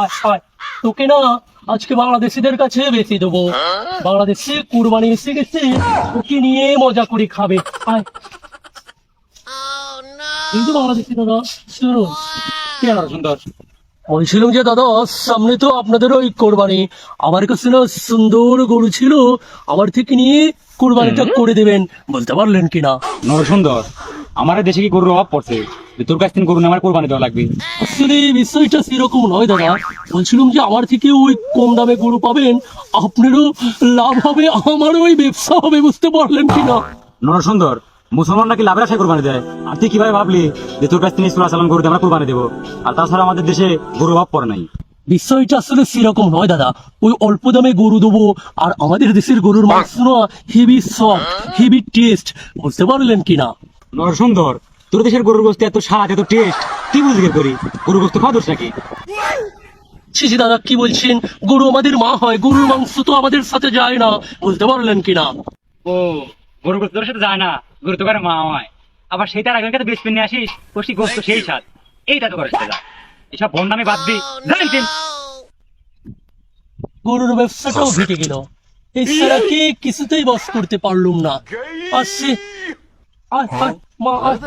আয় আয় তোকে না আজকে বাংলাদেশিদের কাছে বেশি দেবো। বাংলাদেশে কুরবানি এসে গেছে, ওকে নিয়ে মজা করে খাবে। আয় কিন্তু বাংলাদেশি দাদা শুনুন, কি আর সুন্দর। বলছিলাম যে দাদা সামনে তো আপনাদের ওই কোরবানি, আমার কাছে না সুন্দর গরু ছিল, আমার থেকে নিয়ে কোরবানিটা করে দেবেন, বলতে পারলেন কিনা? নর সুন্দর, আমার দেশে কি গরুর অভাব পড়ছে যে তোর কাছ থেকে গরু নিয়ে আমার কোরবানি দেওয়া লাগবে? আসলে বিষয়টা সেরকম নয় দাদা, বলছিলাম যে আমার থেকে ওই কম দামে গরু পাবেন, আপনারও লাভ হবে, আমারও ওই ব্যবসা হবে, বুঝতে পারলেন কিনা? নর সুন্দর, মুসলমান নাকি লাভের আশায় কোরবানি দেয়, আর তুই কিভাবে ভাবলি যে তোর কাছ থেকে সুরা সালাম গরু দিয়ে আমরা কোরবানি দেবো? আর তাছাড়া আমাদের দেশে গরুর অভাব পড়ে নাই। বিষয়টা আসলে সেরকম নয় দাদা, ওই অল্প দামে গরু দেবো, আর আমাদের দেশের গরুর মাংস না হেভি সফট, হেভি টেস্ট, বুঝতে পারলেন কিনা? নর সুন্দর, তোর দেশের গরুর গোস্ত এত স্বাদ, এত টেস্ট, কি বুঝলি করি? গরুর গোস্ত খাওয়া দোষ নাকি? ছি দাদা, কি বলছেন? গরু আমাদের মা হয়, গরুর মাংস তো আমাদের সাথে যায় না, বুঝতে পারলেন কিনা? ও, গরুর গোস্ত তোর সাথে যায় না, গরু তো করে মা হয়। আবার সেই তার আগে বেশ নিয়ে আসিস, কষি গোস্ত সেই স্বাদ, এইটা তো করে যা। এসব ভন্ডামি বাদ দি, জানেন তিন। গরুর ব্যবসাটাও ঘেটে গেল, এই সারাকে কিছুতেই বস করতে পারলুম না। আসছে, আয় আয় মা আয়।